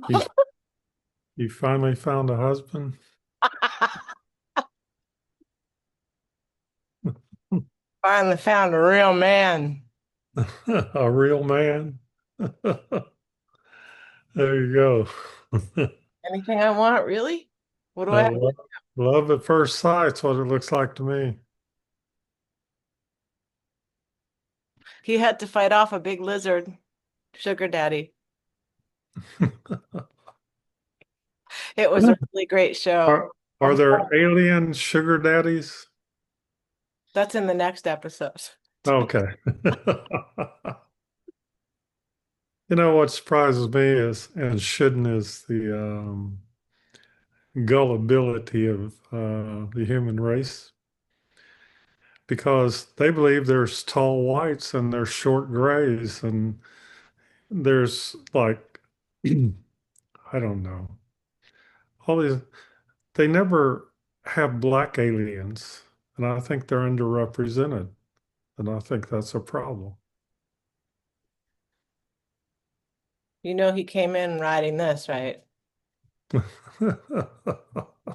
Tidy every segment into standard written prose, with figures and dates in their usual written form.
You, you finally found a husband? Finally found a real man. A real man? There you go. Anything I want, really? What do I have? Love at first sight's what it looks like to me. He had to fight off a big lizard, sugar daddy. It was a really great show. Are I'm there sorry. alien sugar daddies? That's in the next episode. Okay. You know what surprises me is, and shouldn't, is the gullibility of the human race, because they believe there's tall whites and there's short grays, and there's like, I don't know, all these, they never have black aliens, and I think they're underrepresented, and I think that's a problem. You know he came in riding this, right? It's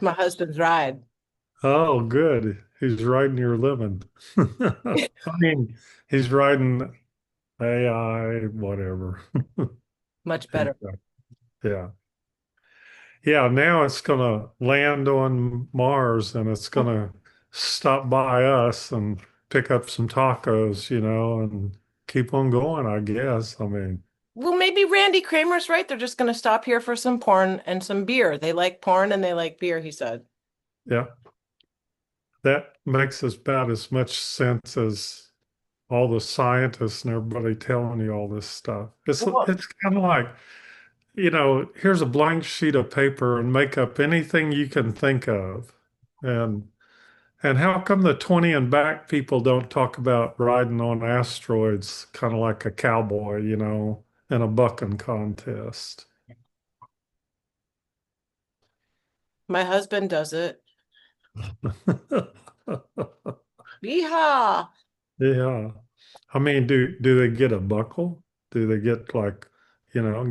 my husband's ride. Oh, good. He's riding your living. I mean, he's riding AI, whatever. Much better. Anyway, yeah. Yeah, now it's going to land on Mars and it's going to stop by us and pick up some tacos, and keep on going, I guess. I mean, Well, maybe Randy Kramer's right. They're just going to stop here for some porn and some beer. They like porn and they like beer, he said. yeah, that makes about as much sense as all the scientists and everybody telling you all this stuff. Well, It's kind of like, here's a blank sheet of paper and make up anything you can think of. And and how come the 20 and back people don't talk about riding on asteroids, kind of like a cowboy, in a bucking contest? my husband does it. Yeehaw! Yeah. I mean, do they get a buckle? Do they get like,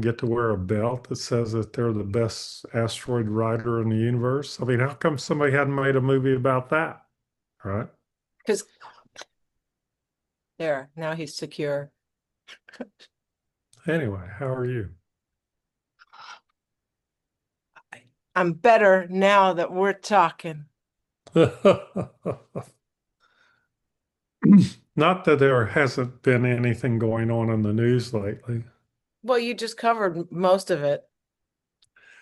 get to wear a belt that says that they're the best asteroid rider in the universe? I mean, how come somebody hadn't made a movie about that? Right? Because there, now he's secure. Anyway, how are you? I'm better now that we're talking. Not that there hasn't been anything going on in the news lately. Well, you just covered most of it.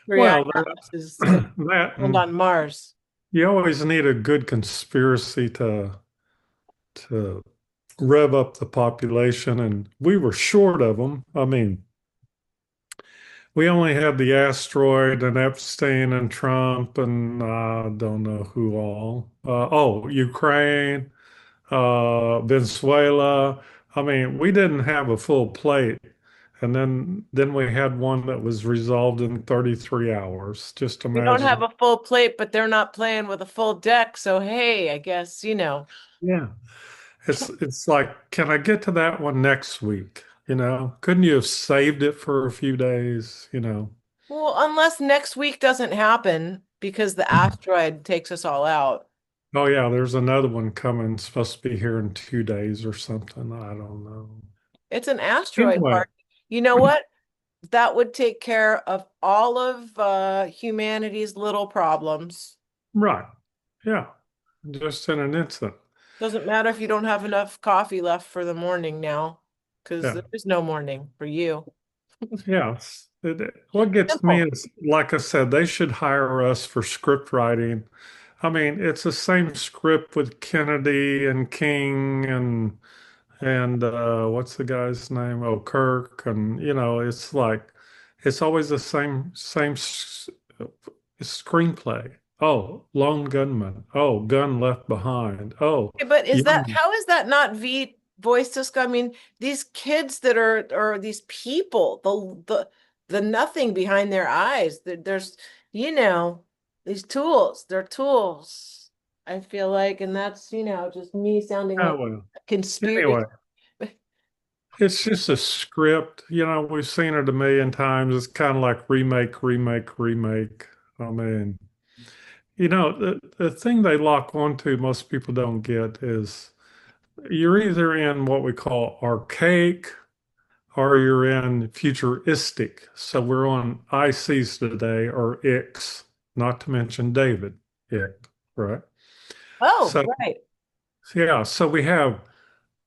Well, Israelites is going to that land and on Mars. you always need a good conspiracy to rev up the population, and we were short of them. I mean, we only had the asteroid and Epstein and Trump and I don't know who all. Ukraine, Venezuela. I mean, we didn't have a full plate. And then we had one that was resolved in 33 hours. Just We don't have imagine. a full plate, but they're not playing with a full deck. So, hey, I guess, Yeah. It's like, can I get to that one next week? Couldn't you have saved it for a few days? well, unless next week doesn't happen because the asteroid takes us all out. Oh yeah, there's another one coming, supposed to be here in 2 days or something. I don't know. It's an asteroid Anyway, party. You know what? That would take care of all of humanity's little problems. right. Yeah. Just in an instant. Doesn't matter if you don't have enough coffee left for the morning now, because Yeah. there is no morning for you. Yeah. What gets me Simple. is, like I said, they should hire us for script writing. I mean, it's the same script with Kennedy and King and what's the guy's name? Oh, Kirk, and it's like it's always the same screenplay. Oh, lone gunman. Oh, gun left behind. Oh, Okay, but young. how is that not V voice disco? I mean, these kids that are or these people, the nothing behind their eyes. There's, these tools. They're tools. I feel like, and that's, just me sounding Oh like well. a conspiracy. Anyway, It's just a script. We've seen it a million times. It's kind of like remake, remake, remake. I mean, the thing they lock onto most people don't get is you're either in what we call archaic or you're in futuristic. So we're on ICs today or X, not to mention David Ick, right? Oh, So right. yeah, so we have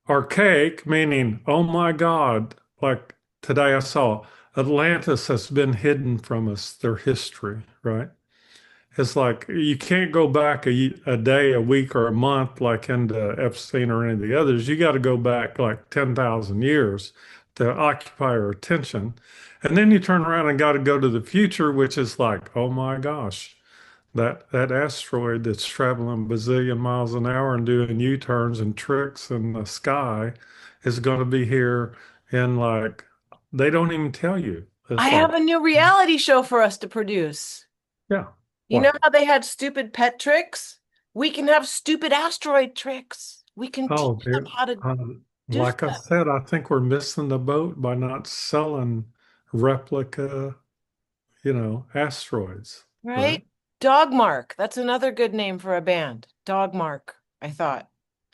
archaic, meaning, oh my God, like today I saw Atlantis has been hidden from us, their history, right? It's like you can't go back a day, a week, or a month like into Epstein or any of the others. You got to go back like 10,000 years to occupy our attention. And then you turn around and got to go to the future, which is like, oh my gosh, that asteroid that's traveling a bazillion miles an hour and doing U-turns and tricks in the sky is going to be here in like, they don't even tell you. I It's have like, a new reality show for us to produce. yeah, You know what? how they had stupid pet tricks? We can have stupid asteroid tricks. We can teach Oh, them dear. how to do Like I stuff, said, I think we're missing the boat by not selling replica, asteroids, right? right? Dogmark. That's another good name for a band. Dogmark, I thought.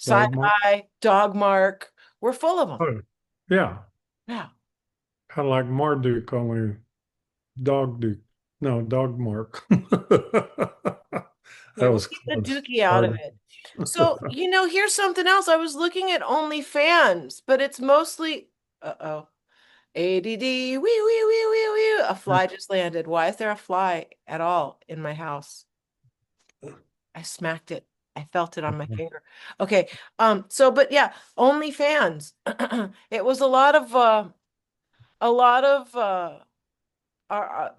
Dogma. Sci-fi, Dogmark. We're full of them. Oh, yeah. Yeah. Kind of like Marduk, only dog Duke. No, dog Mark. Yeah, That we'll was keep the close. dookie out of Sorry. it. So, here's something else. I was looking at OnlyFans, but it's mostly, uh-oh, ADD, wee, wee, wee, wee, wee. A fly just landed. Why is there a fly at all in my house? I smacked it. I felt it on my finger. Okay. But yeah, OnlyFans. It was a lot of our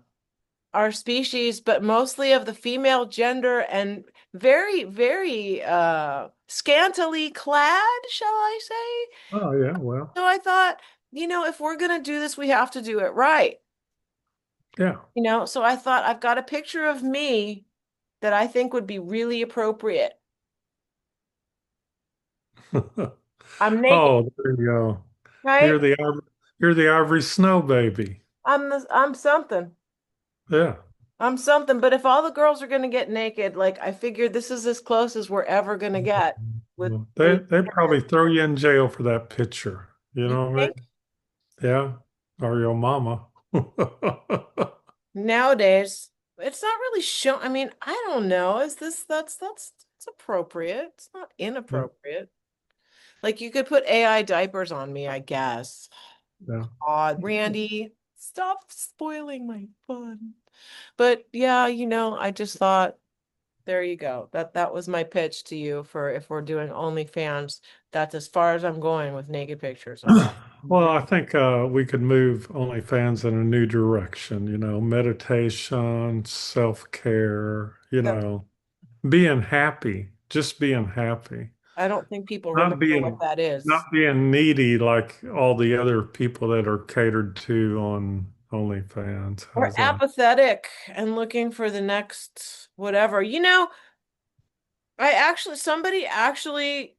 our species, but mostly of the female gender and very, very scantily clad, shall I say? Oh, yeah, well, So I thought, if we're gonna do this, we have to do it right. yeah. So I thought I've got a picture of me that I think would be really appropriate. I'm naked, Oh, there you go. right? You're the you're the Ivory Snow baby. I'm something. Yeah. I'm something. But if all the girls are gonna get naked, like I figured this is as close as we're ever gonna get with Well, with they probably throw you in jail for that picture. You you know what I think mean? Yeah. Or your mama. nowadays it's not really shown. I mean, I don't know. Is this that's it's appropriate. It's not Yeah. inappropriate. Like you could put AI diapers on me, I guess. Yeah. Odd, Randy, stop spoiling my fun. But yeah, I just thought there you go. That was my pitch to you for if we're doing OnlyFans. That's as far as I'm going with naked pictures. Well, I think we could move OnlyFans in a new direction, meditation, self-care, So being happy, just being happy. I don't think people Not remember what being that not is. being needy like all the other people that are catered to on OnlyFans. Or How's that? apathetic and looking for the next whatever. Somebody actually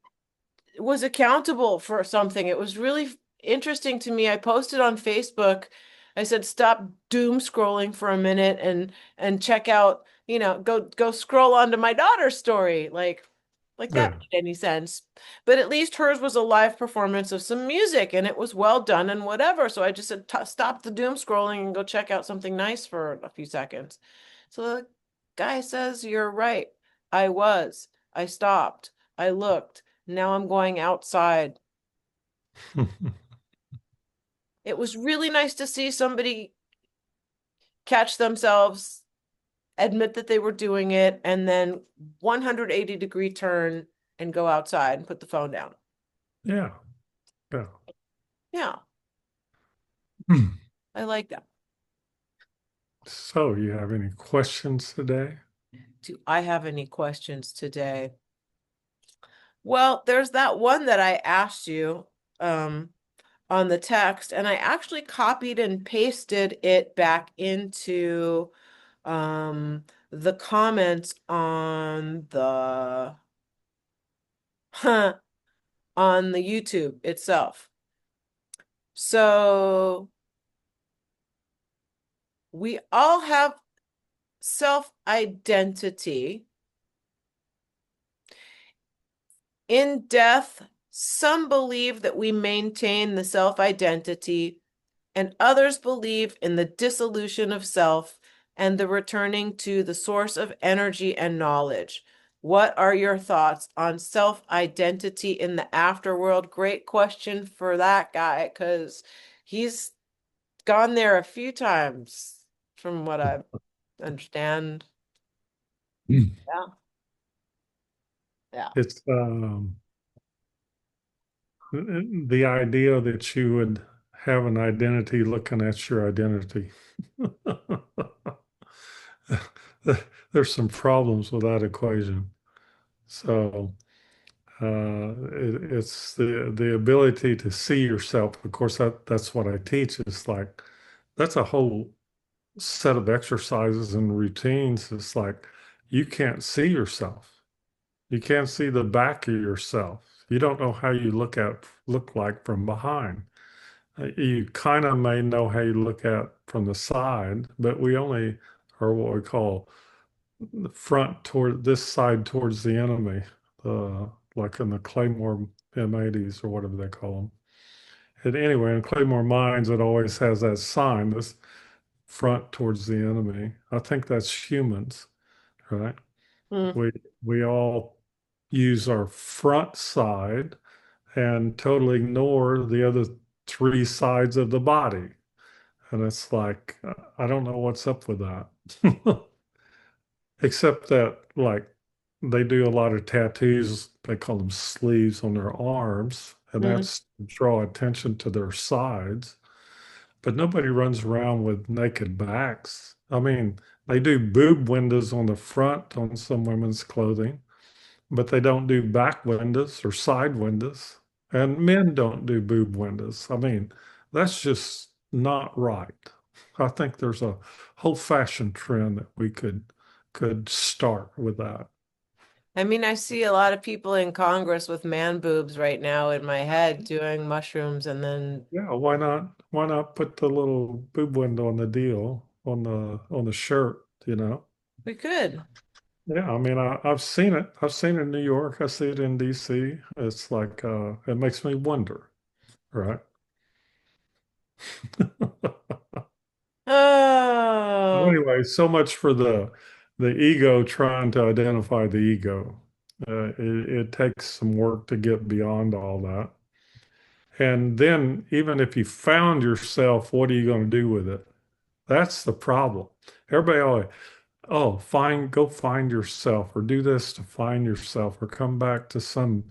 was accountable for something. It was really interesting to me. I posted on Facebook. I said, stop doom scrolling for a minute and check out, go scroll onto my daughter's story. Like that Yeah. made any sense. But at least hers was a live performance of some music and it was well done and whatever. So I just said, stop the doom scrolling and go check out something nice for a few seconds. So the guy says, you're right. I was. I stopped. I looked. Now I'm going outside. It was really nice to see somebody catch themselves, admit that they were doing it, and then 180-degree turn and go outside and put the phone down. Yeah. Yeah. Yeah, I like that. So, you have any questions today? Do I have any questions today? Well, there's that one that I asked you on the text, and I actually copied and pasted it back into the comments on the on the YouTube itself. So we all have self-identity. In death, some believe that we maintain the self-identity, and others believe in the dissolution of self and the returning to the source of energy and knowledge. What are your thoughts on self-identity in the afterworld? Great question for that guy, because he's gone there a few times, from what I understand. Yeah, yeah. It's the idea that you would have an identity looking at your identity. There's some problems with that equation. So it's the ability to see yourself. Of course, that's what I teach. It's like that's a whole set of exercises and routines. It's like you can't see yourself. You can't see the back of yourself. You don't know how you look like from behind. You kind of may know how you look at from the side, but we only are what we call the front toward this side towards the enemy, like in the Claymore M80s or whatever they call them. And anyway, in Claymore mines, it always has that sign, this front towards the enemy. I think that's humans, right? Hmm. We we all use our front side and totally ignore the other three sides of the body. And it's like, I don't know what's up with that. Except that, like, they do a lot of tattoos, they call them sleeves on their arms, and Hmm. that's to draw attention to their sides. But nobody runs around with naked backs. I mean, they do boob windows on the front on some women's clothing, but they don't do back windows or side windows. And men don't do boob windows. I mean, that's just not right. I think there's a whole fashion trend that we could start with that. I mean, I see a lot of people in Congress with man boobs right now in my head doing mushrooms, and then Yeah, why not? Why not put the little boob window on the deal on the shirt, you know? we could. Yeah, I mean, I've seen it. I've seen it in New York. I see it in DC. It's like it makes me wonder, right? Well, Oh, anyway, so much for the ego trying to identify the ego. It takes some work to get beyond all that. And then, even if you found yourself, what are you going to do with it? That's the problem. Everybody always, oh, go find yourself, or do this to find yourself, or come back to some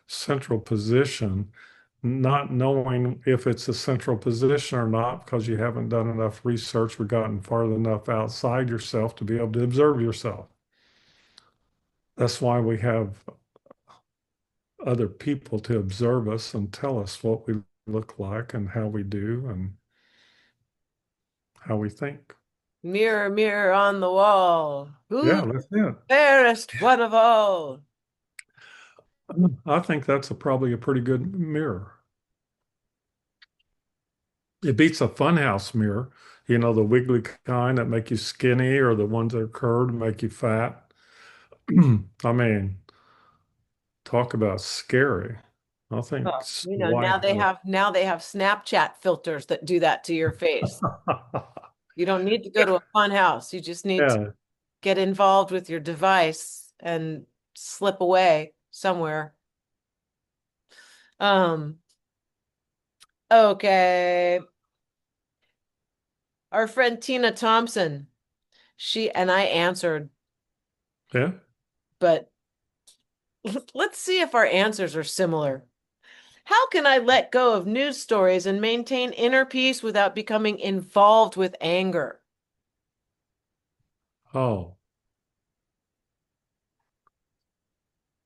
central position, not knowing if it's a central position or not because you haven't done enough research or gotten far enough outside yourself to be able to observe yourself. That's why we have other people to observe us and tell us what we look like and how we do and how we think. mirror, mirror on the wall. Who's Yeah, that's it. fairest one of all? I think that's probably a pretty good mirror. It beats a funhouse mirror, the wiggly kind that make you skinny or the ones that are curved and make you fat. I mean, talk about scary. I think Oh, white. now they have Snapchat filters that do that to your face. You don't need to go to a fun house. You just need to Yeah, get involved with your device and slip away somewhere. Um, okay. Our friend Tina Thompson, she and I answered, yeah. but let's see if our answers are similar. How can I let go of news stories and maintain inner peace without becoming involved with anger? Oh,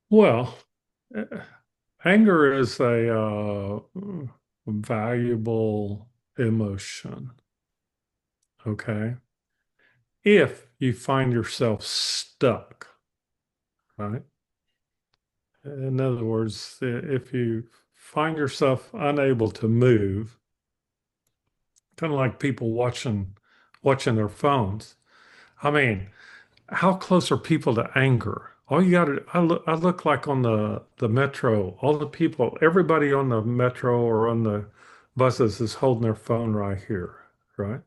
well, eh, anger is a valuable emotion. Okay. If you find yourself stuck, right? In other words, if you find yourself unable to move, kind of like people watching their phones. I mean, how close are people to anger? All you got to, I look like on the metro, all the people, everybody on the metro or on the buses is holding their phone right here, right?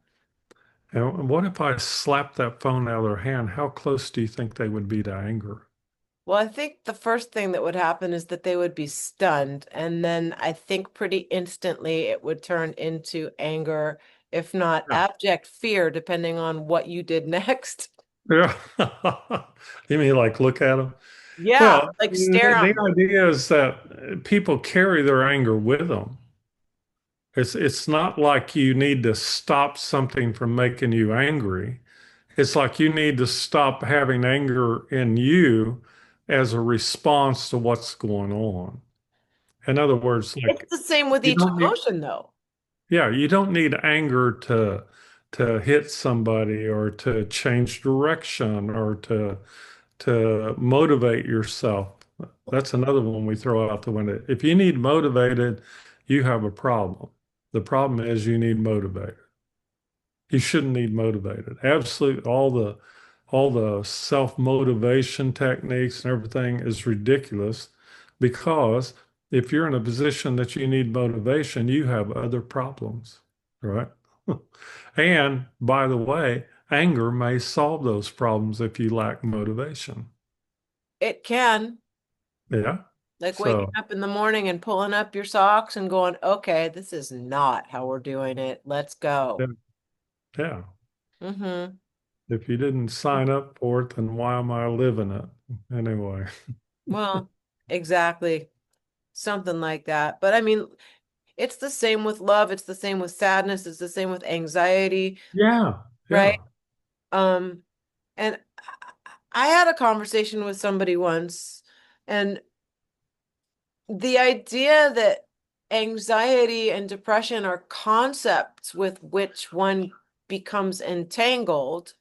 And what if I slapped that phone out of their hand? How close do you think they would be to anger? Well, I think the first thing that would happen is that they would be stunned. And then I think pretty instantly it would turn into anger, if not Yeah. abject fear, depending on what you did next. Yeah. You mean like look at them? Yeah, Well, like stare the at them. idea is that people carry their anger with them. It's not like you need to stop something from making you angry. It's like you need to stop having anger in you as a response to what's going on. In other words, It's like the same with you each don't need, emotion, though. yeah, you don't need anger to hit somebody or to change direction or to motivate yourself. That's another one we throw out the window. If you need motivated, you have a problem. The problem is you need motivated. You shouldn't need motivated. Absolutely, all the self-motivation techniques and everything is ridiculous because if you're in a position that you need motivation, you have other problems, right? And by the way, anger may solve those problems if you lack motivation. It can, Yeah. like waking So, up in the morning and pulling up your socks and going, okay, this is not how we're doing it. Let's yeah. go. Yeah. Mm-hmm. If you didn't sign up for it, then why am I living it? Anyway. Well, exactly. Something like that. But I mean, it's the same with love. It's the same with sadness. It's the same with anxiety, Yeah. right? Yeah. Um, and I had a conversation with somebody once, and the idea that anxiety and depression are concepts with which one becomes entangled.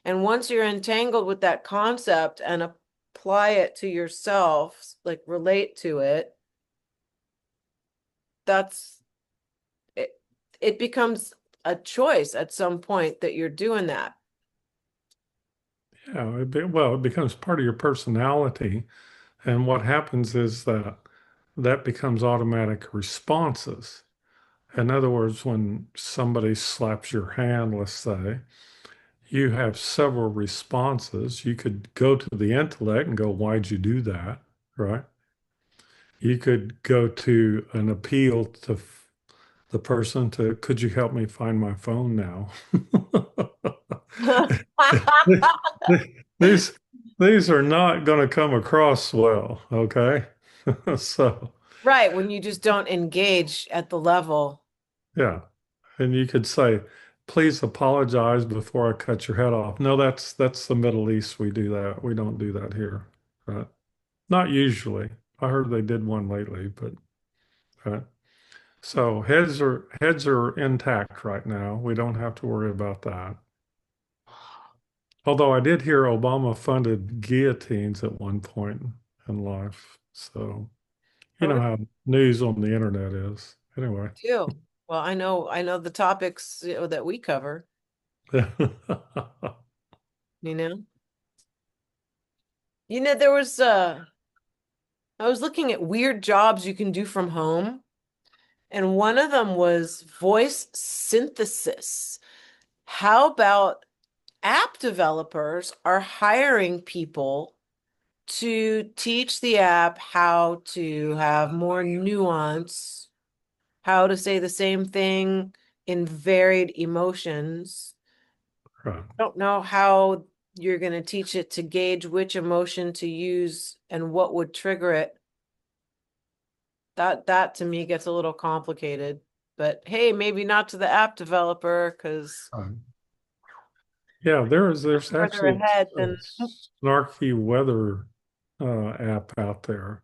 And once you're entangled with that concept and apply it to yourself, like relate to it, that's it, it becomes a choice at some point that you're doing that. Yeah. Well, it becomes part of your personality. And what happens is that that becomes automatic responses. In other words, when somebody slaps your hand, let's say, you have several responses. You could go to the intellect and go, why'd you do that? Right? You could go to an appeal to the person to, could you help me find my phone now? These these are not going to come across well, okay? So, Right, when you just don't engage at the level. yeah. And you could say, please apologize before I cut your head off. No, that's the Middle East. We do that. We don't do that here. Right? Not usually. I heard they did one lately, but right. So heads are intact right now. We don't have to worry about that. Although I did hear Obama funded guillotines at one point in life. So you Oh, know we how news on the internet is. Anyway. do. Well, I know the topics, that we cover, you know. There was I was looking at weird jobs you can do from home, and one of them was voice synthesis. How about app developers are hiring people to teach the app how to have more nuance, how to say the same thing in varied emotions. Right. Don't know how you're going to teach it to gauge which emotion to use and what would trigger it. That to me gets a little complicated. But hey, maybe not to the app developer because Right. Yeah, there's further actually ahead a than snarky weather app out there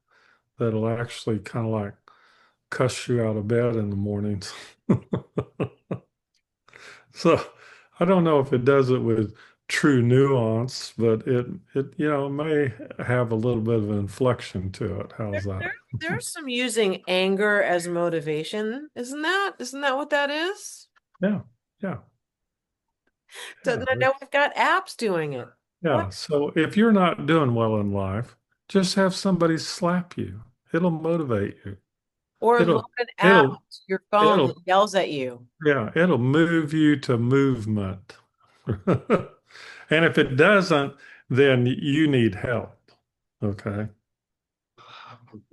that'll actually kind of like cuss you out of bed in the mornings. So I don't know if it does it with true nuance, but it may have a little bit of inflection to it. there, How's that? there there's some using anger as motivation. Isn't that what that is? Yeah. Yeah. So Yeah. now we've got apps doing it. What? Yeah. So if you're not doing well in life, just have somebody slap you. It'll motivate you. Or load It'll, an app it'll, to your phone that it'll, yells at you. yeah, it'll move you to movement. And if it doesn't, then you need help. Okay.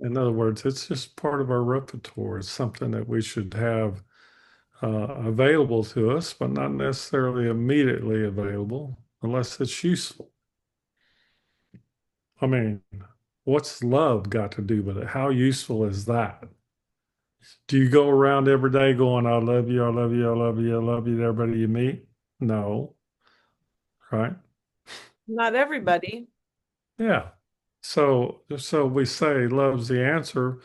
In other words, it's just part of our repertoire. It's something that we should have available to us, but not necessarily immediately available unless it's useful. I mean, what's love got to do with it? How useful is that? Do you go around every day going, I love you, I love you, I love you, I love you to everybody you meet? No, right? Not everybody. Yeah. So we say love's the answer,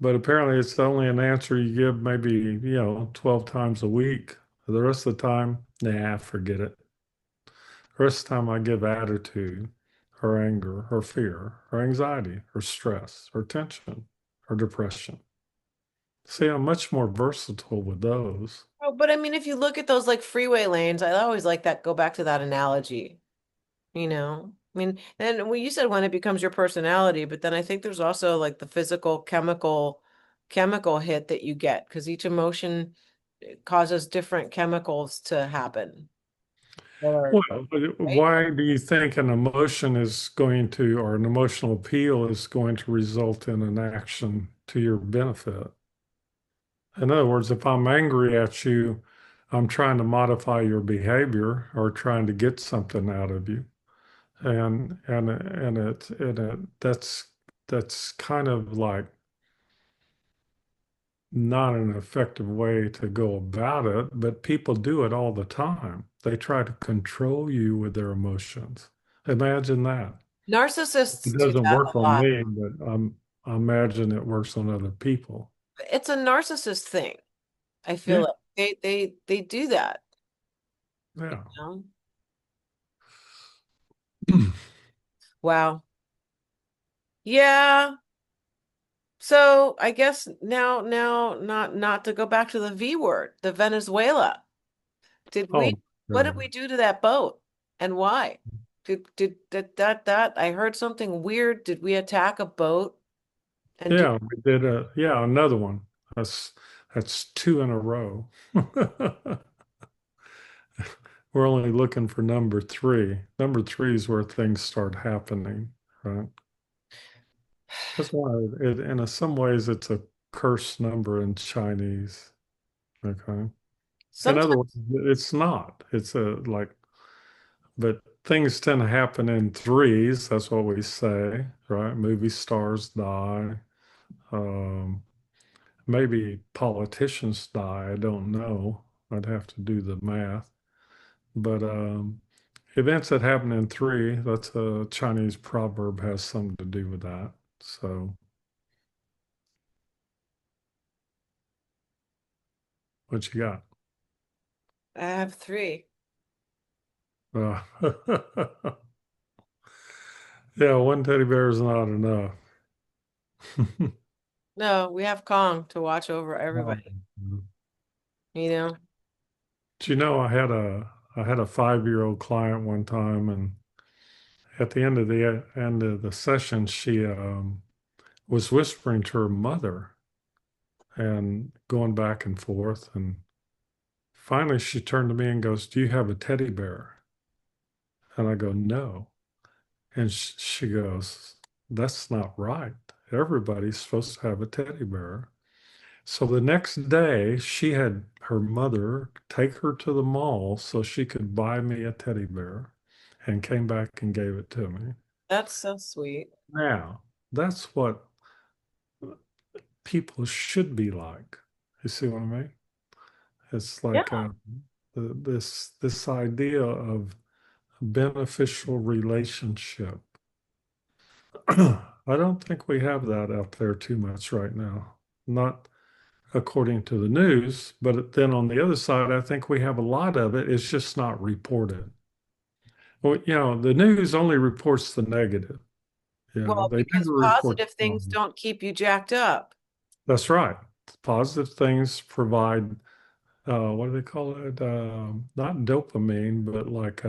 but apparently it's only an answer you give maybe, 12 times a week. The rest of the time, nah, forget it. The rest of the time I give attitude or anger or fear or anxiety or stress or tension or depression. See, I'm much more versatile with those. Oh, but I mean, if you look at those like freeway lanes, I always like that, go back to that analogy, you know? I mean, and well, you said when it becomes your personality, but then I think there's also like the physical, chemical hit that you get because each emotion causes different chemicals to happen. That are, Well, right? why do you think an emotion is going to, or an emotional appeal is going to result in an action to your benefit? In other words, if I'm angry at you, I'm trying to modify your behavior or trying to get something out of you. That's kind of like not an effective way to go about it, but people do it all the time. They try to control you with their emotions. Imagine that. It Narcissists do doesn't that work a on lot. me, but I imagine it works on other people. It's a narcissist thing. I feel Yeah, like they do that, you yeah. know? Wow. Yeah. So I guess now, not to go back to the V word, the Venezuela. Did Oh, what did God. we do to that boat and why? Did that I heard something weird. Did we attack a boat? And did Yeah, we did another one. That's that's two in a row. We're only looking for number three. Number three is where things start happening, right? That's why in some ways it's a curse number in Chinese. Okay. In other words, sometimes it's not. It's a like, but things tend to happen in threes. That's what we say, right? Movie stars die. Um, Maybe politicians die. I don't know. I'd have to do the math. But events that happen in three, that's a Chinese proverb, has something to do with that. So, what you got? I have three. Uh, yeah, one teddy bear is not enough. No, we have Kong to watch over Um, everybody, you know? Do you know I had a 5-year-old client one time, and at the end of the session, she was whispering to her mother and going back and forth, and finally she turned to me and goes, "Do you have a teddy bear?" And I go, "No." And she goes, "That's not right. Everybody's supposed to have a teddy bear." So the next day, she had her mother take her to the mall so she could buy me a teddy bear and came back and gave it to me. That's so sweet. Now, that's what people should be like. You see what I mean? It's Yeah. like this idea of beneficial relationship. I don't think we have that out there too much right now. Not according to the news, but then on the other side, I think we have a lot of it. It's just not reported. Well, the news only reports the negative. Well, They because never report positive the things positive. don't keep you jacked up. That's right. Positive things provide what do they call it? Not dopamine, but like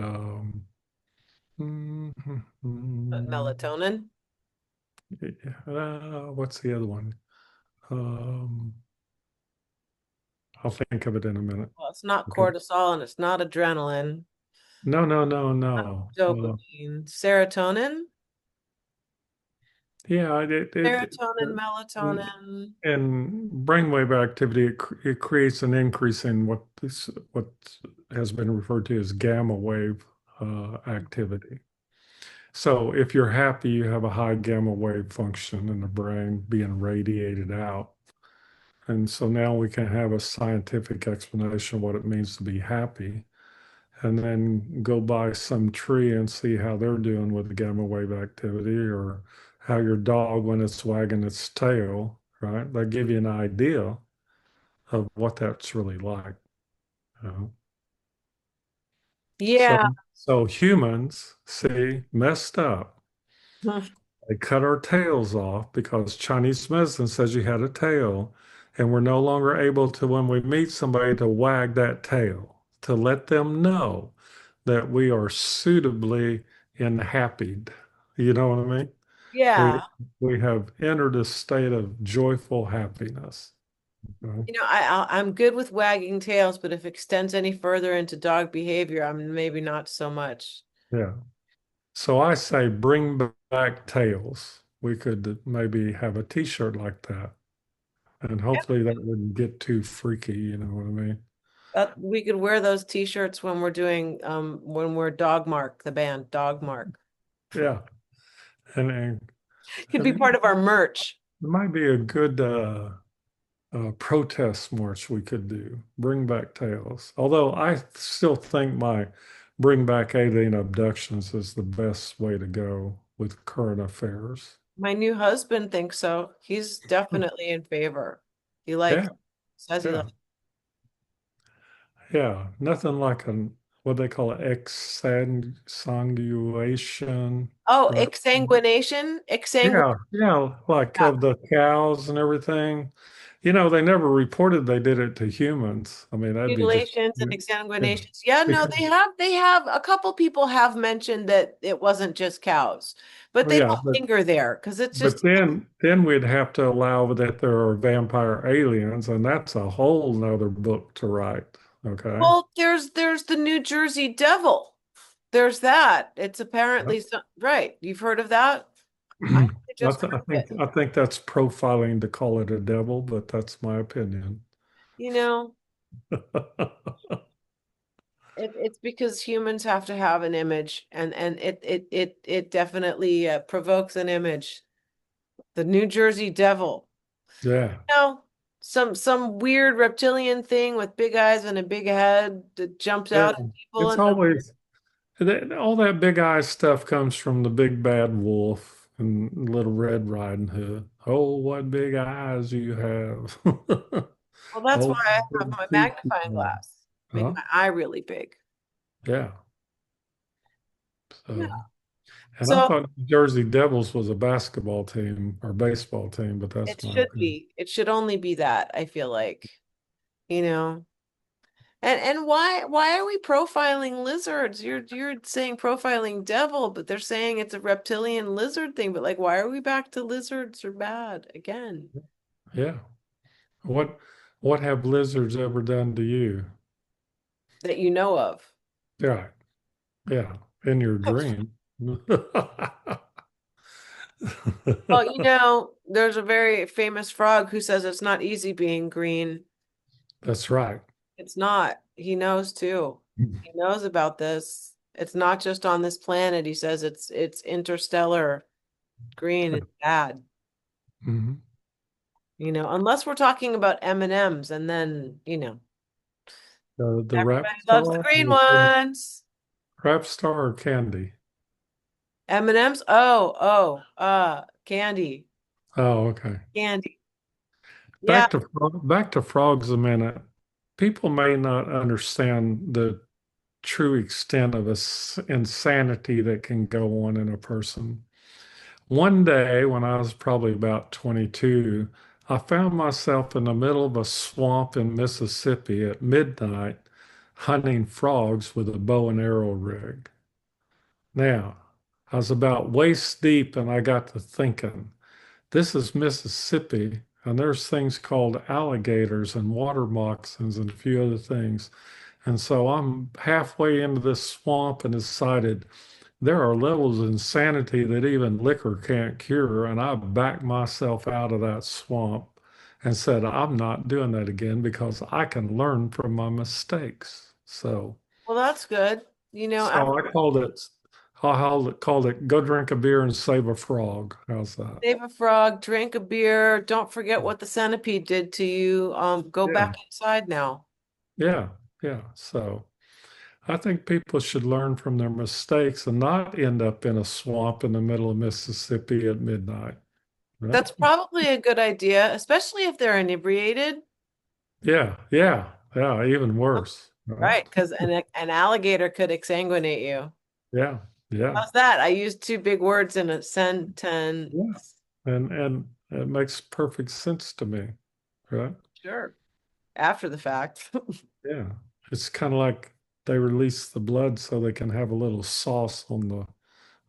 Melatonin. what's the other one? Um, I'll think of it in a minute. Well, it's not Okay. cortisol and it's not adrenaline. No, no, no, no. Dopamine. Serotonin. Yeah, Serotonin, and melatonin. and brainwave activity, it creates an increase in what has been referred to as gamma wave activity. So if you're happy, you have a high gamma wave function in the brain being radiated out. And so now we can have a scientific explanation of what it means to be happy, and then go by some tree and see how they're doing with the gamma wave activity, or how your dog when it's wagging its tail, right? They give you an idea of what that's really like. You know? So, Yeah. so humans, see, messed up. They cut our tails off because Chinese medicine says you had a tail, and we're no longer able to, when we meet somebody, to wag that tail, to let them know that we are suitably enhappied. You know what I mean? We Yeah. we have entered a state of joyful happiness. Okay? I'm good with wagging tails, but if it extends any further into dog behavior, I'm maybe not so much. Yeah. So I say bring back tails. We could maybe have a t-shirt like that. And hopefully that wouldn't get too freaky, you know what I mean? We could wear those t-shirts when we're doing when we're Dog Mark, the band Dog Mark. Yeah. And Could be and part of our merch. it might be a good protest march we could do. Bring back tails. Although I still think my bring back alien abductions is the best way to go with current affairs. My new husband thinks so. He's definitely in favor. He likes Yeah, says he yeah, likes. yeah. Nothing like what they call exsanguination, Oh, right? exsanguination, exsanguination, Yeah, yeah, like of the cows and everything. You know, they never reported they did it to humans. I mean, that'd be just, mutilations and yeah, exsanguinations. Yeah, no, because, they have a couple people have mentioned that it wasn't just cows, but well, they yeah, don't linger there because it's but just, then we'd have to allow that there are vampire aliens, and that's a whole nother book to write. Okay. well, there's the New Jersey Devil. There's that. It's apparently right. You've heard of that? I just I heard think it. that's profiling to call it a devil, but that's my opinion. You know, it's because humans have to have an image, and it definitely provokes an image. The New Jersey Devil. Yeah, No, some weird reptilian thing with big eyes and a big head that jumps yeah. out at people It's and always all that big eye stuff comes from the big bad wolf and Little Red Riding Hood. Oh, what big eyes you have! well, that's why Oh, I have big my teeth you magnifying have. glass. Make Huh? my eye really big. Yeah. Yeah. So, and I So thought Jersey Devils was a basketball team or baseball team, but that's it my should opinion. be. It should only be that, I feel like, you know. And why are we profiling lizards? You're saying profiling devil, but they're saying it's a reptilian lizard thing. But like, why are we back to lizards are bad again? Yeah. What what have lizards ever done to you? That you know of. Yeah. Yeah. In your dream. Well, there's a very famous frog who says it's not easy being green. That's right. It's not. He knows too. He knows about this. It's not just on this planet. He says it's interstellar. Green is bad. Mhm. Unless we're talking about M&Ms and then, The rap everybody loves the star, green ones. rap star or candy? M&Ms? Oh, candy. Oh, okay. Candy. Yeah. Back to frogs a minute. People may not understand the true extent of insanity that can go on in a person. One day, when I was probably about 22, I found myself in the middle of a swamp in Mississippi at midnight hunting frogs with a bow and arrow rig. Now, I was about waist deep and I got to thinking, this is Mississippi and there's things called alligators and water moccasins and a few other things. And so I'm halfway into this swamp and decided there are levels of insanity that even liquor can't cure. And I backed myself out of that swamp and said, I'm not doing that again because I can learn from my mistakes. Well, that's good. You know, So after I called it go drink a beer and save a frog. How's that? save a frog, drink a beer, don't forget what the centipede did to you. Go Yeah. back inside now. Yeah. Yeah. So I think people should learn from their mistakes and not end up in a swamp in the middle of Mississippi at midnight. Right? That's probably a good idea, especially if they're inebriated. Yeah. Yeah. Yeah. Even worse. Right? Right, because an alligator could exsanguinate you. Yeah. Yeah. How's that? I used two big words in a sentence. Yeah. And it makes perfect sense to me. Right? Sure. After the fact. Yeah. It's kind of like they release the blood so they can have a little sauce on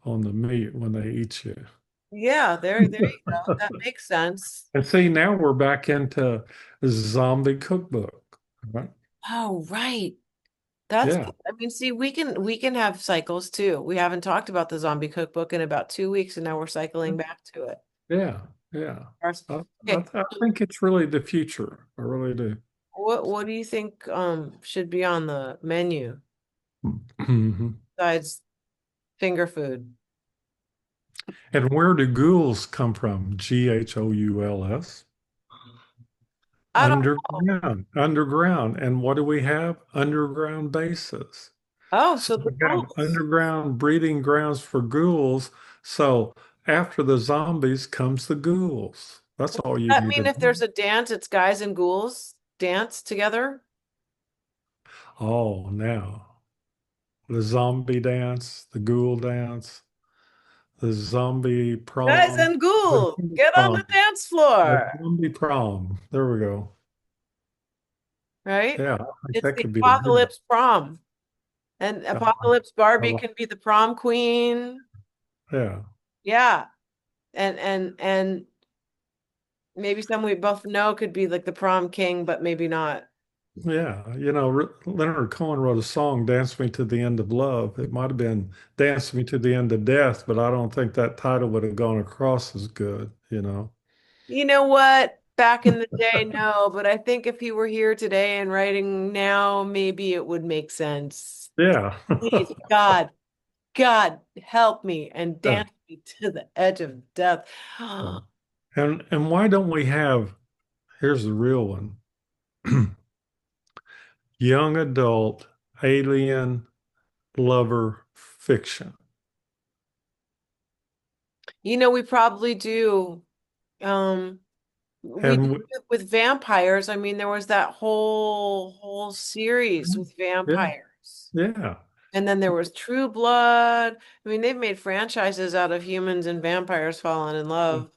the meat when they eat you. Yeah, there you go. That makes sense. And see, now we're back into zombie cookbook. Right? Oh, right. That's Yeah. good. I mean, see, we can have cycles too. We haven't talked about the zombie cookbook in about 2 weeks, and now we're cycling back to it. Yeah. Yeah. I, Okay, I think it's really the future. I really do. what do you think should be on the menu Mhm. besides finger food? And where do ghouls come from? Ghouls. I don't know. Underground. Underground. And what do we have? Underground bases. Oh, So so the we have ghouls. underground breeding grounds for ghouls. So after the zombies comes the ghouls. That's all you That need mean to if know. there's a dance, it's guys and ghouls dance together? Oh, now the zombie dance, the ghoul dance, the zombie Guys prom, and the ghouls, zombie get on prom, the dance the floor, zombie prom. There we go. right? Yeah, I think It's that the could be a good one. apocalypse prom. And Yeah, Apocalypse I Barbie like- can be the prom queen. yeah, Yeah. And maybe some we both know could be like the prom king, but maybe not. yeah. Leonard Cohen wrote a song, "Dance Me to the End of Love." It might have been "Dance Me to the End of Death," but I don't think that title would have gone across as good. You know what? Back in the day, no, but I think if he were here today and writing now, maybe it would make sense. Yeah. Please, God, God, help me and Yeah. dance me to the edge of death. And why don't we have, here's the real one, young adult alien lover fiction. You know, we probably do. Um, we do And it with vampires. I mean, there was that whole series with yeah, vampires. yeah. And then there was True Blood. I mean, they've made franchises out of humans and vampires falling in love.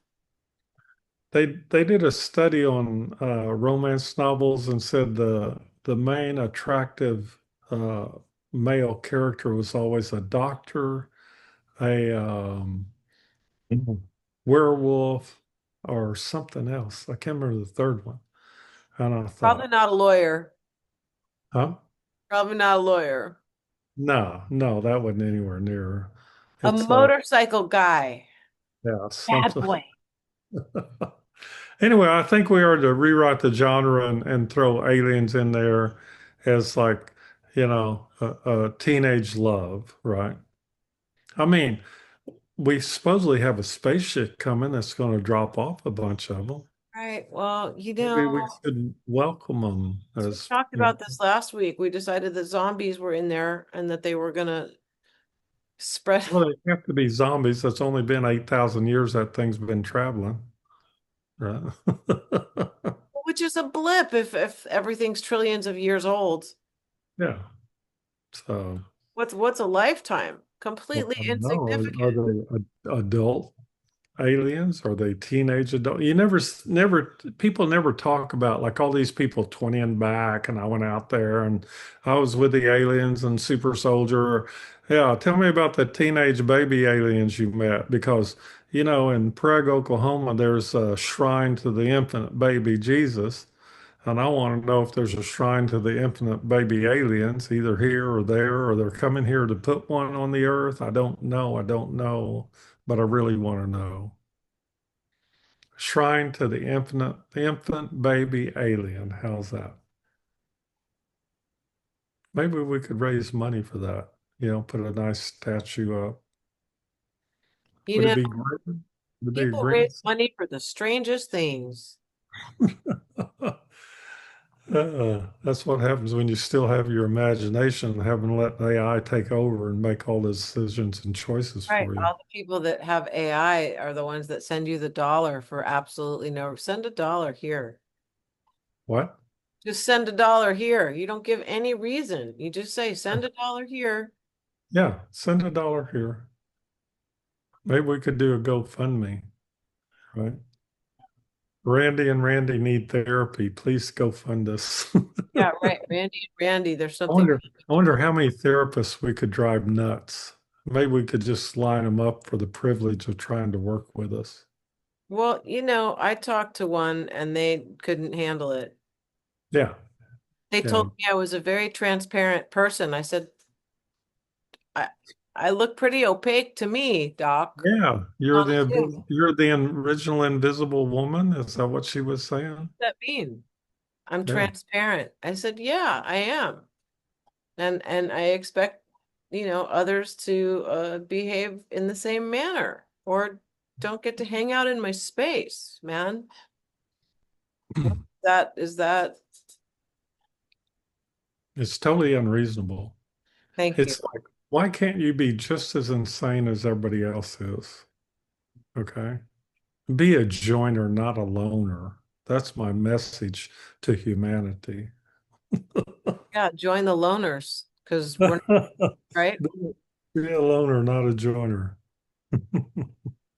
They did a study on romance novels and said the main attractive uh, male character was always a doctor, a werewolf, or something else. I can't remember the third one. And I Probably thought, not a lawyer. huh? Probably not a lawyer. No, no, that wasn't anywhere near. A It's motorcycle guy. yeah, Bad something. boy. Anyway, I think we are to rewrite the genre and throw aliens in there as like, a teenage love, right? I mean, we supposedly have a spaceship coming that's going to drop off a bunch of them. Right. Well, Maybe we should welcome them so we as, talked about this last week. We decided that zombies were in there and that they were gonna spread, well, they have to be zombies. That's only been 8,000 years that thing's been traveling, right? which is a blip if everything's trillions of years old. Yeah. So, What's a lifetime? well, Completely I don't know. Are insignificant. they adult aliens? Are they teenage adult? You never, people never talk about like all these people 20 and back, and I went out there and I was with the aliens and Super Soldier. Yeah, tell me about the teenage baby aliens you met because, in Prague, Oklahoma, there's a shrine to the infinite baby Jesus. And I want to know if there's a shrine to the infinite baby aliens, either here or there, or they're coming here to put one on the earth. I don't know. I don't know, but I really want to know. Shrine to the infant baby alien. How's that? Maybe we could raise money for that. Put a nice statue up. You Would it know, be great? Would it be people great? raise money for the strangest things. That's what happens when you still have your imagination, haven't let AI take over and make all the decisions and choices Right. for you. All the people that have AI are the ones that send you the dollar for absolutely no, send a dollar here. What? Just send a dollar here. You don't give any reason. You just say, send a dollar here. Yeah, send $1 here. Maybe we could do a GoFundMe, right? Randy and Randy need therapy. Please go fund us. Yeah, right. Randy, there's I something wonder, wrong with I you. wonder how many therapists we could drive nuts. Maybe we could just line them up for the privilege of trying to work with us. Well, I talked to one and they couldn't handle it. Yeah, They yeah, told me I was a very transparent person. I said, I I look pretty opaque to me, Doc. yeah. Not you. What You're the original Invisible Woman. Is that what she was saying? does that mean? I'm Yeah. transparent. I said, yeah, I am. And I expect, others to behave in the same manner or don't get to hang out in my space, man. That is that. It's totally unreasonable. Thank you. It's like, why can't you be just as insane as everybody else is? Okay. Be a joiner, not a loner. That's my message to humanity. Yeah, join the loners because we're right. Be a loner, not a joiner.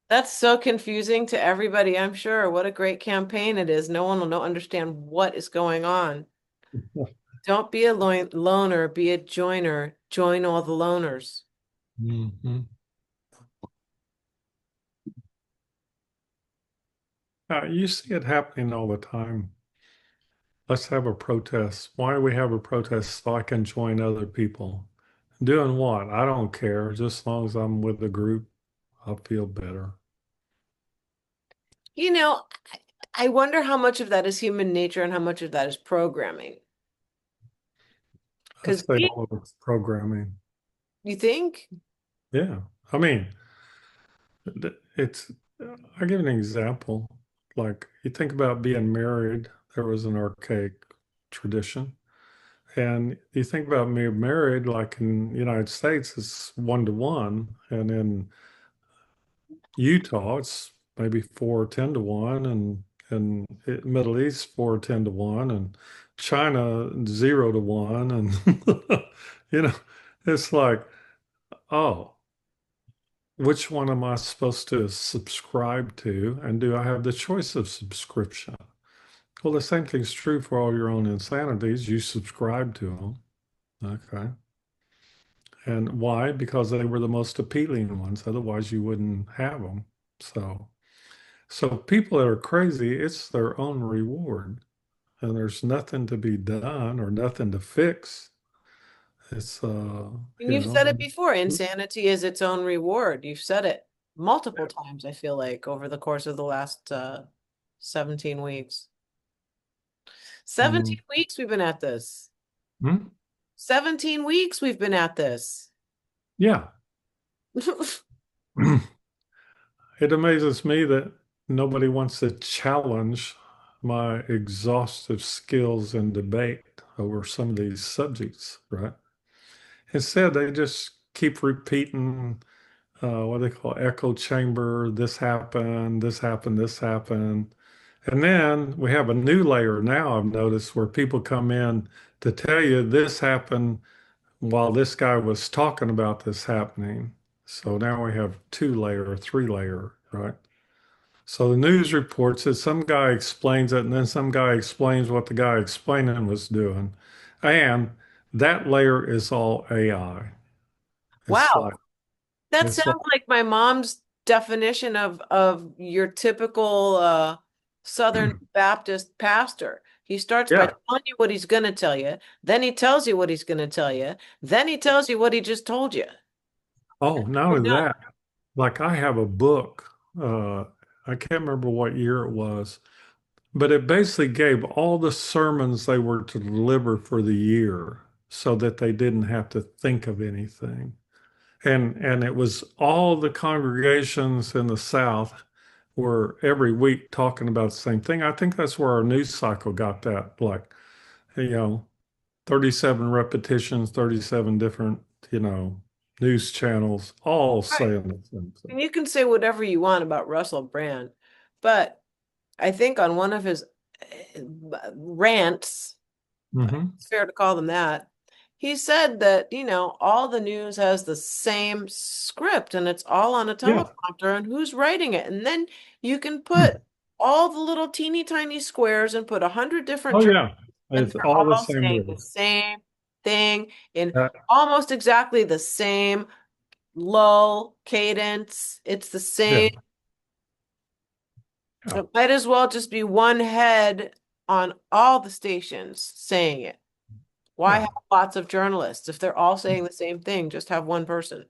That's so confusing to everybody, I'm sure. What a great campaign it is. No one will know understand what is going on. Don't be a loner, be a joiner. Join all the loners. Mhm. You see it happening all the time. Let's have a protest. Why do we have a protest? So I can join other people. Doing what? I don't care. Just as long as I'm with the group, I'll feel better. You know, I I wonder how much of that is human nature and how much of that is programming. I Because say all of it's programming. you think, Yeah. I mean, it's, I'll give an example. Like you think about being married, there was an archaic tradition. And you think about being married, like in the United States, it's 1 to 1. And in Utah, it's maybe 4 or 10 to 1. And Middle East, 4 or 10 to 1. And China, 0 to 1. And, you know, it's like, oh, which one am I supposed to subscribe to? And do I have the choice of subscription? Well, the same thing's true for all your own insanities. You subscribe to them. Okay. And why? Because they were the most appealing ones. Otherwise, you wouldn't have them. So people that are crazy, it's their own reward. And there's nothing to be done or nothing to fix. It's, and you you've said it know, before, insanity is its own reward. You've said it multiple times, I feel like, over the course of the last 17 weeks. 17 mm, weeks we've been at this. mm, 17 weeks we've been at this. yeah. It amazes me that nobody wants to challenge my exhaustive skills in debate over some of these subjects, right? Instead, they just keep repeating what they call echo chamber. This happened, this happened, this happened. And then we have a new layer now, I've noticed, where people come in to tell you this happened while this guy was talking about this happening. So now we have 2 layer, 3 layer, right? So the news reports it, some guy explains it, and then some guy explains what the guy explaining was doing. And that layer is all AI. It's Wow. like, That it's like, sounds like my mom's definition of your typical Southern Baptist pastor. He starts by yeah. telling you what he's going to tell you, then he tells you what he's going to tell you, then he tells you what he just told you. Oh, not You're only done. that, like I have a book, I can't remember what year it was, but it basically gave all the sermons they were to deliver for the year so that they didn't have to think of anything. And it was all the congregations in the South were every week talking about the same thing. I think that's where our news cycle got that, like, you know, 37 repetitions, 37 different, you know, news channels, all Right. saying the same thing. And you can say whatever you want about Russell Brand, but I think on one of his rants, Hmm. it's fair to call them that. He said that, all the news has the same script and it's all on a Yeah. teleprompter and who's writing it. And then you can put all the little teeny tiny squares and put 100 different Oh, journals yeah. and It's they're all the all same saying the words. same thing in Uh, almost exactly the same low cadence. It's the yeah. same. Yeah. It might as well just be one head on all the stations saying it. Why Yeah. have lots of journalists if they're all saying the same thing? Just have one person.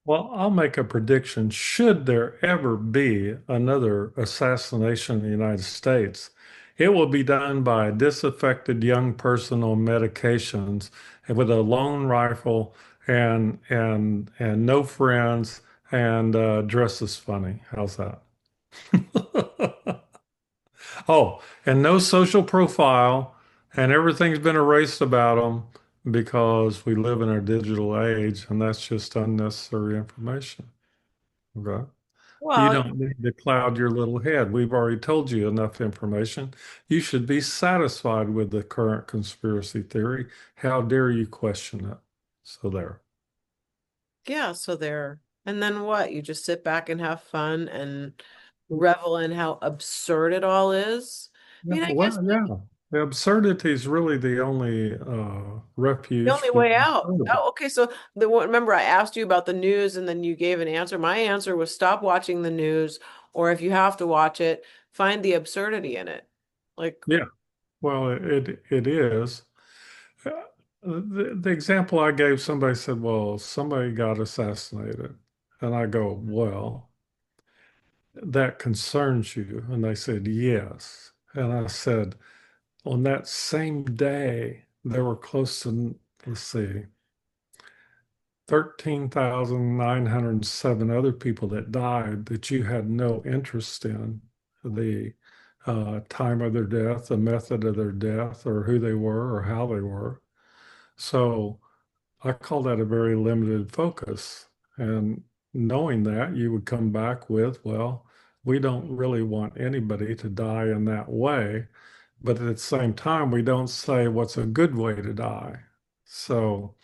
Well, I'll make a prediction. Should there ever be another assassination in the United States, it will be done by a disaffected young person on medications and with a lone rifle and no friends and dresses funny. How's that? Oh, and no social profile, and everything's been erased about them because we live in a digital age, and that's just unnecessary information. Okay. You Well, don't need to cloud your little head. We've already told you enough information. You should be satisfied with the current conspiracy theory. How dare you question it? So there. yeah, so there. And then what? You just sit back and have fun and revel in how absurd it all is. I Yeah, mean, I guess well, yeah. The absurdity is really the only the refuge only for way out. absurdity. Oh, okay. So remember I asked you about the news and then you gave an answer. My answer was stop watching the news, or if you have to watch it, find the absurdity in it. Like, Yeah, well, it is. Uh, the example I gave, somebody said, well, somebody got assassinated. And I go, well, that concerns you. And they said, yes. And I said, on that same day, there were close to, let's see, 13,907 other people that died that you had no interest in the time of their death, the method of their death, or who they were, or how they were. So I call that a very limited focus. And knowing that, you would come back with, well, we don't really want anybody to die in that way. But at the same time, we don't say what's a good way to die. So,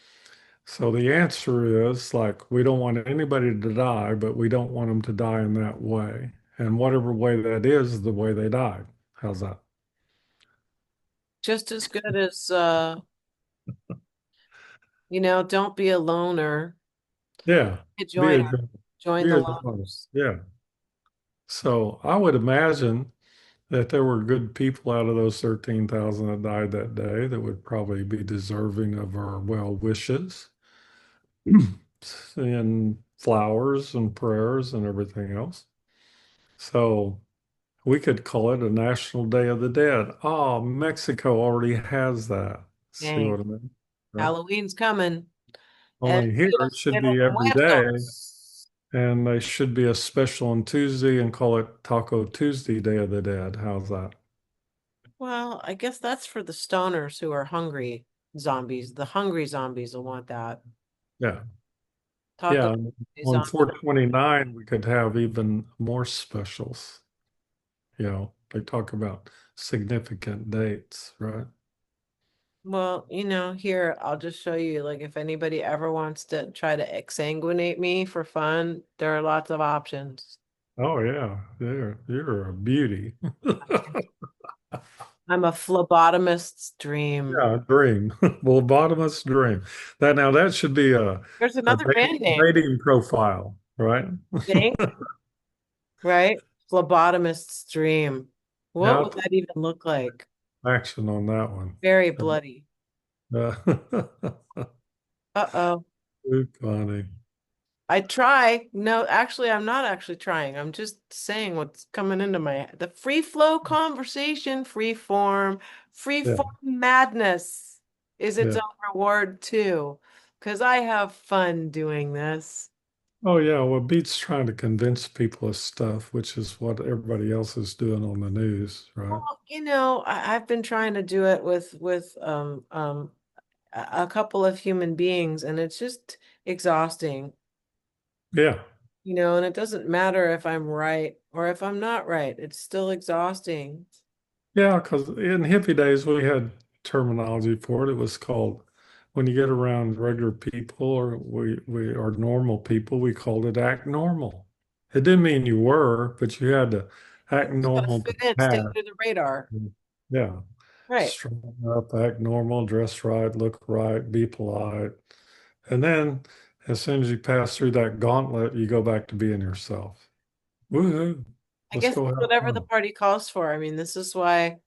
so the answer is like, we don't want anybody to die, but we don't want them to die in that way. And whatever way that is the way they died. How's that? just as good as don't be a loner. Yeah. A Be a, joiner. Join be the a donor. loners. Yeah. So I would imagine that there were good people out of those 13,000 that died that day that would probably be deserving of our well wishes and flowers and prayers and everything else. So we could call it a National Day of the Dead. Oh, Mexico already has that. See Dang. what I mean? Right? Halloween's coming. El Only here it Dios should de los be every day, Muertos. and they should be a special on Tuesday and call it Taco Tuesday, Day of the Dead. How's that? Well, I guess that's for the stoners who are hungry zombies. The hungry zombies will want that. Yeah. Taco Yeah. On zombie. 429, we could have even more specials. They talk about significant dates, right? Well, here, I'll just show you, like, if anybody ever wants to try to exsanguinate me for fun, there are lots of options. Oh yeah, you're a beauty. I'm a phlebotomist's dream. Yeah, dream. Well, bottomless dream. That should be There's a another band name. dating profile, right? Think, right? Phlebotomist's dream. Yeah, What I'll would put that even look like? action on that one. Very bloody. Uh, Uh-oh. too funny. I try. No, actually, I'm not actually trying. I'm just saying what's coming into my head. The free flow conversation, free Yeah, form madness is its yeah. own reward too. Because I have fun doing this. Oh yeah. Well, beats trying to convince people of stuff, which is what everybody else is doing on the news, right? Well, I've been trying to do it with a couple of human beings, and it's just exhausting, Yeah. and it doesn't matter if I'm right or if I'm not right. It's still exhausting. Yeah, because in hippie days we had terminology for it. It was called when you get around regular people or we are normal people, we called it act normal. It didn't mean you were, but you had to act Just gotta normal to fit in, stay pass. under the radar. Yeah. Right. Straighten up, act normal, dress right, look right, be polite. And then as soon as you pass through that gauntlet, you go back to being yourself. Woohoo. I Let's guess go it's have whatever the fun. party calls for. I mean, this is why,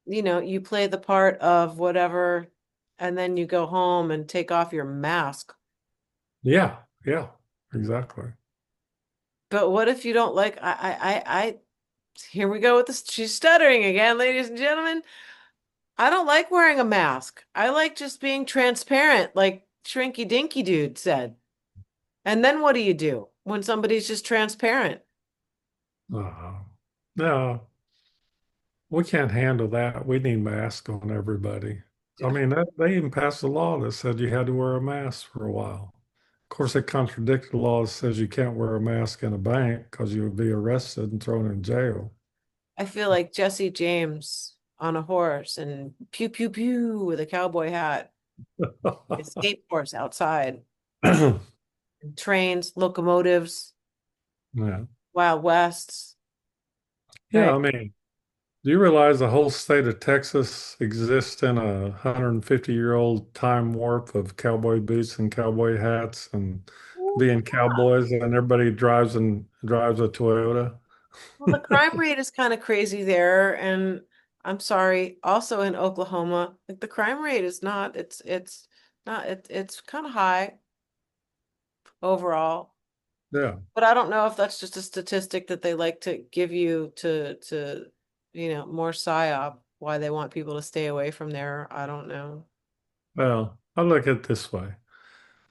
you play the part of whatever, and then you go home and take off your mask. Yeah, yeah, exactly. But what if you don't like, here we go with this. She's stuttering again, ladies and gentlemen. I don't like wearing a mask. I like just being transparent, like Shrinky Dinky Dude said. And then what do you do when somebody's just transparent? Uh, no, we can't handle that. We need masks on everybody. I mean, they even passed a law that said you had to wear a mask for a while. Of course, it contradicted the law that says you can't wear a mask in a bank because you would be arrested and thrown in jail. I feel like Jesse James on a horse and pew pew pew with a cowboy hat, escape force outside, and trains, locomotives, Yeah. Wild Wests, Yeah, right? I mean, do you realize the whole state of Texas exists in a 150-year-old time warp of cowboy boots and cowboy hats and being cowboys, and everybody drives a Toyota? Well, the crime rate is kind of crazy there, and I'm sorry, also in Oklahoma, like the crime rate is not, it's not, it's kind of high overall. Yeah. But I don't know if that's just a statistic that they like to give you more psyop, why they want people to stay away from there. I don't know. Well, I look at it this way.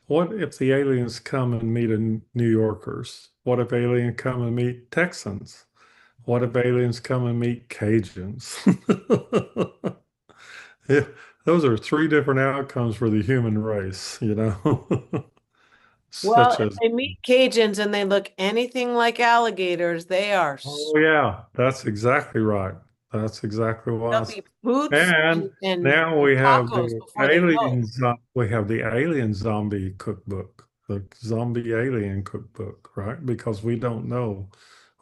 What if the aliens come and meet New Yorkers? What if aliens come and meet Texans? What if aliens come and meet Cajuns? Yeah, those are three different outcomes for the human race, Well, Such if as, they meet Cajuns and they look anything like alligators, oh yeah, that's exactly right. That's exactly they'll what. be boots And and now we have tacos the before they know. alien zombie cookbook, the zombie alien cookbook, right? Because we don't know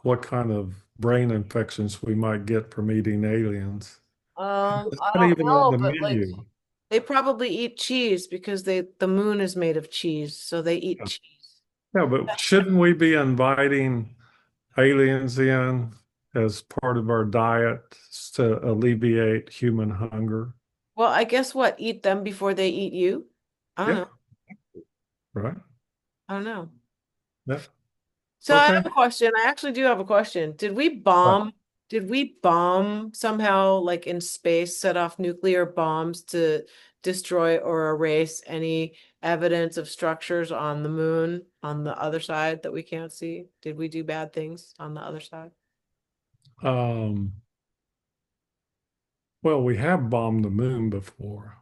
what kind of brain infections we might get from eating aliens. It's I not don't even on know, the but like menu. they probably eat cheese because the moon is made of cheese, so they eat cheese. Yeah, but shouldn't we be inviting aliens in as part of our diet to alleviate human hunger? Well, I guess what? Eat them before they eat you? I don't Yeah, know. right. I don't know. Yeah. So I Okay. have a question. I actually do have a question. Right. Did we bomb somehow, like in space, set off nuclear bombs to destroy or erase any evidence of structures on the moon on the other side that we can't see? Did we do bad things on the other side? Um, well, we have bombed the moon before.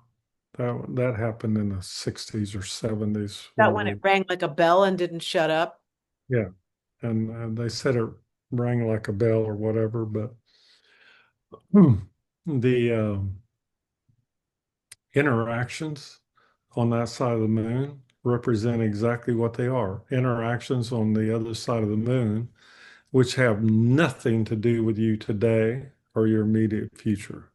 That happened in the 60s or 70s That where when it we, rang like a bell and didn't shut up? yeah, and they said it rang like a bell or whatever, but the interactions on that side of the moon represent exactly what they are. Interactions on the other side of the moon. which have nothing to do with you today or your immediate future.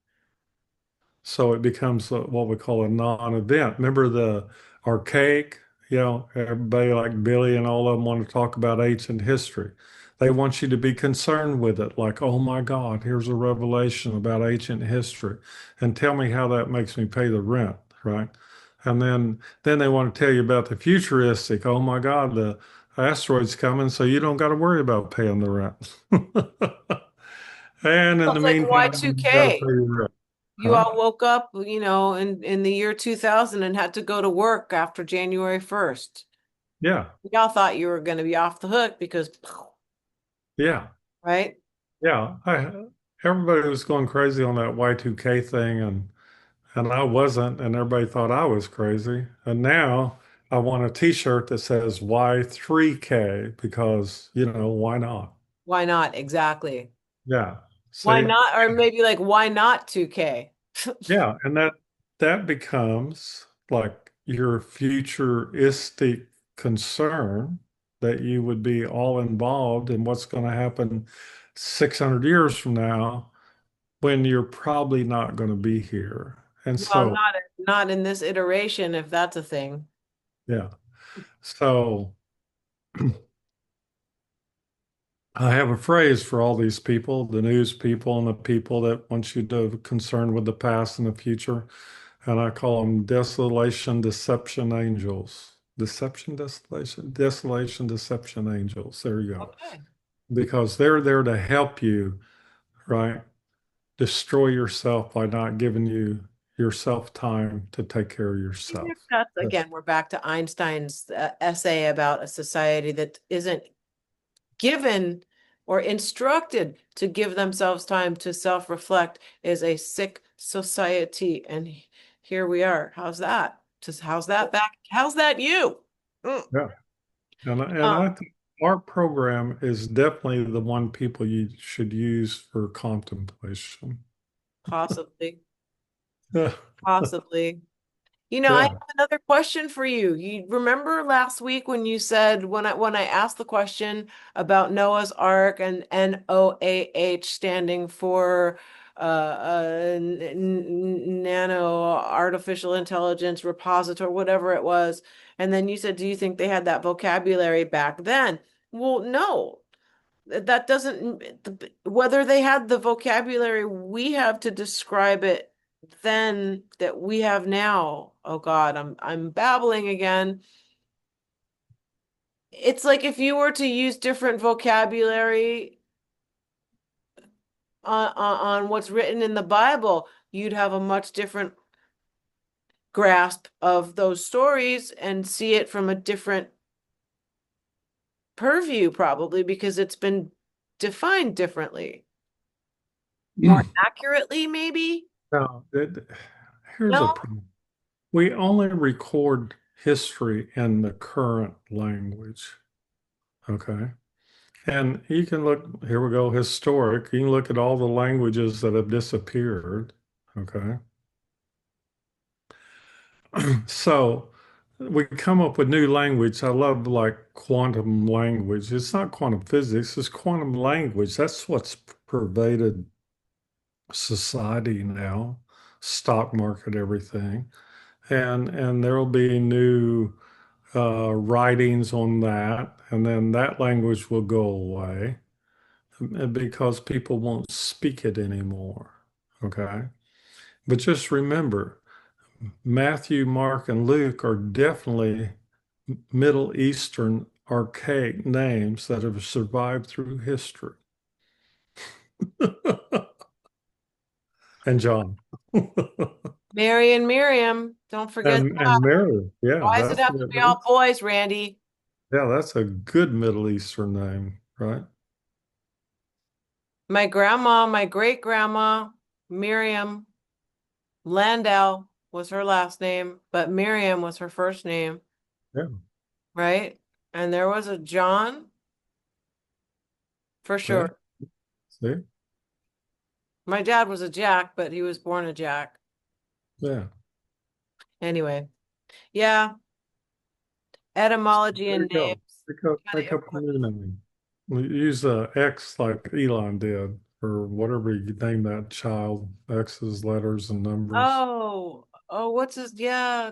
So it becomes what we call a non-event. Remember the archaic, everybody like Billy and all of them want to talk about ancient history. They want you to be concerned with it, like, oh my God, here's a revelation about ancient history, and tell me how that makes me pay the rent, right? And then they want to tell you about the futuristic. Oh my God, the asteroid's coming, so you don't got to worry about paying the rent. And in the It's like meantime, you got to pay Y2K. your rent, You huh? all woke up, in the year 2000 and had to go to work after January 1st. Yeah. Y'all thought you were going to be off the hook because, Yeah, right? yeah. Everybody was going crazy on that Y2K thing, and I wasn't, and everybody thought I was crazy. And now I want a T-shirt that says Y3K because, why not? Why not? Exactly. Yeah. Why See? not? Or maybe like, why not 2K? Yeah, and that becomes like your futuristic concern that you would be all involved in what's going to happen 600 years from now when you're probably not going to be here. And Well, so, not in this iteration, if that's a thing. yeah. So I have a phrase for all these people, the news people and the people that want you to concern with the past and the future. And I call them desolation, deception angels. Deception, desolation, desolation, deception angels. There you go. Okay. Because they're there to help you, right? Destroy yourself by not giving yourself time to take care of yourself. That's Yeah. again, we're back to Einstein's essay about a society that isn't given or instructed to give themselves time to self-reflect is a sick society. And here we are. How's that? Just how's that back? How's that you? Mm. Yeah. And Um, I think our program is definitely the one people you should use for contemplation. possibly, Yeah. possibly. I have Yeah. another question for you. You remember last week when you said when I asked the question about Noah's Ark and NOAH standing for nano artificial intelligence repository, whatever it was, and then you said, do you think they had that vocabulary back then? Well, no. That doesn't, whether they had the vocabulary we have to describe it then that we have now. Oh God, I'm babbling again. It's like if you were to use different vocabulary on what's written in the Bible, you'd have a much different grasp of those stories and see it from a different purview, probably because it's been defined differently, more accurately, maybe. Now, here's a No? problem. We only record history in the current language. Okay. And you can look, here we go, historic. You can look at all the languages that have disappeared. Okay. So we come up with new language. I love like quantum language. It's not quantum physics, it's quantum language. That's what's pervaded society now, stock market, everything. And there'll be new writings on that, and then that language will go away because people won't speak it anymore. Okay. But just remember, Matthew, Mark, and Luke are definitely Middle Eastern archaic names that have survived through history. And John. Mary and Miriam, don't forget And Mary. Yeah, why does it that's have to be all boys, Randy? that's a good Middle Eastern name, right? My grandma, my great grandma, Miriam Landau was her last name, but Miriam was her first name, Yeah. right? And there was a John for See? sure. See? My dad was a Jack, but he was born a Jack. Yeah. Anyway, yeah, etymology There and you go. names kind of Make up a important. new name. Use X like Elon did, or whatever you name that child. X's, letters, and numbers. Oh, what's his? Yeah,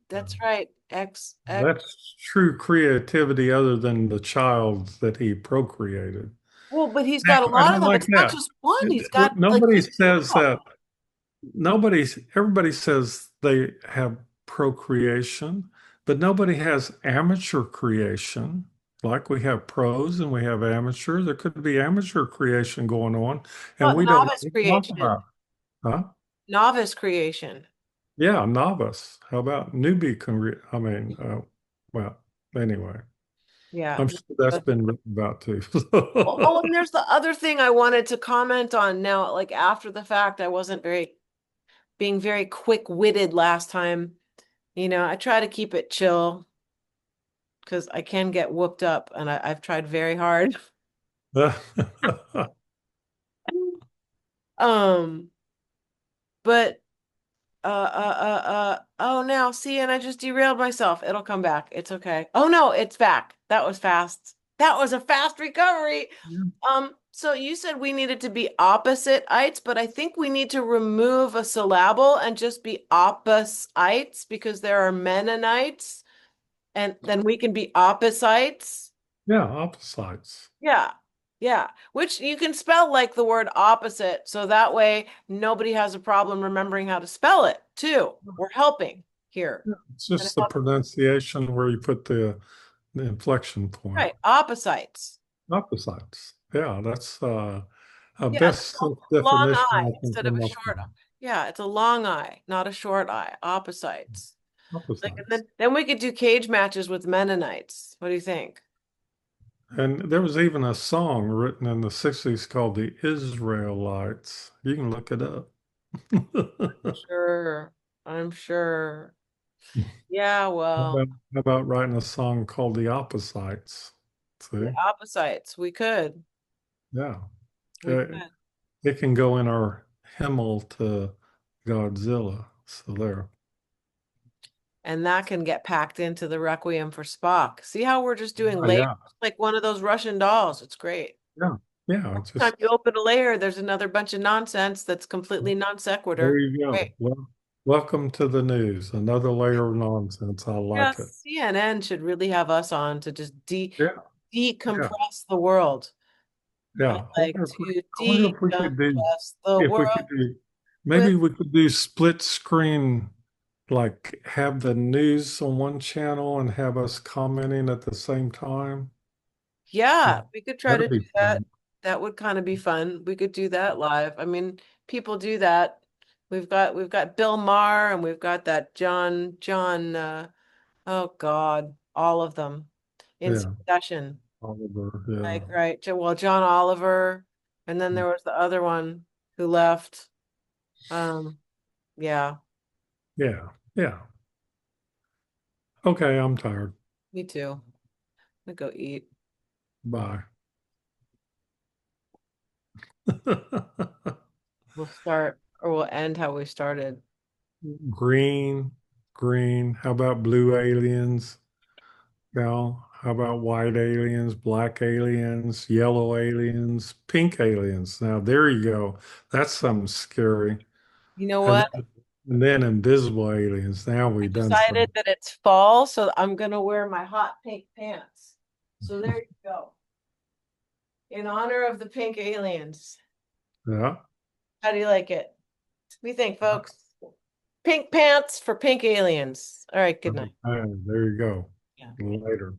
that's right. X. That's true creativity other than the child that he procreated. Well, but he's got a I lot of mean, them. like It's not that. just one. He's got like Nobody 50 says people. that. Everybody says they have procreation, but nobody has amateur creation. Like we have pros and we have amateur. There could be amateur creation going on, and But we don't novice talk creation. about it. Huh? Novice creation. Yeah, novice. How about newbie? I mean, well, anyway, Yeah. I'm sure that's been written about too. Oh, and there's the other thing I wanted to comment on now, like after the fact, I wasn't being very quick-witted last time. I try to keep it chill because I can get whooped up and I've tried very hard. Um, but oh now see, and I just derailed myself. It'll come back. It's okay. Oh no, it's back. That was fast. That was a fast recovery. So you said we needed to be opposite-ites, but I think we need to remove a syllable and just be opposites because there are Mennonites, and then we can be opposites. Yeah, opposites. Yeah. Yeah. Which you can spell like the word opposite. So that way nobody has a problem remembering how to spell it too. We're helping here. It's And just the help- pronunciation where you put the inflection point. Right. Opposites. Opposites. Yeah, that's a Yeah. It's best a long definition I I can instead of come a up short with. I. Yeah. It's a long I, not a short I. Opposites. Like, and Opposites. then we could do cage matches with Mennonites. What do you think? And there was even a song written in the 60s called the Israelites. You can look it up. Sure. I'm sure. Yeah, How well, about, how about writing a song called the Opposites? the See? opposites. We could. Yeah. We It, could. it can go in our hymnal to Godzilla. So there. And that can get packed into the Requiem for Spock. See how we're just doing Oh, layers yeah. like one of those Russian dolls. It's great. Yeah. Yeah. It's Time just, you open a layer, there's another bunch of nonsense that's completely non there sequitur. you go. Great. Well, welcome to the news. Another layer of nonsense. I Yeah, like it. CNN should really have us on to just Yeah. Yeah. decompress the world. I Yeah. like to I wonder if we could do, decompress the if we world could do, with, maybe we could do split screen, like have the news on one channel and have us commenting at the same time. yeah, we could try to That'd do be that. fun. That would kind of be fun. We could do that live. I mean, people do that. We've got Bill Maher and we've got that John oh God, all of them in Yeah. succession. Oliver. Yeah. Like right, well, John Oliver, and then there was the other one who left. Um, yeah, Yeah. Yeah. Okay. I'm tired. me too. I'm gonna go eat. Bye. We'll start or we'll end how we started. Green, green. How about blue aliens? Cal? How about white aliens, black aliens, yellow aliens, pink aliens? Now there you go. That's something scary. You know And what? then, and then invisible aliens. Now I we've done decided some. that it's fall, so I'm gonna wear my hot pink pants. So there you go. In honor of the pink aliens. Yeah. How do you like it? What do you think, folks? Pink pants for pink aliens. All right, good night. There you go. Yeah. Later.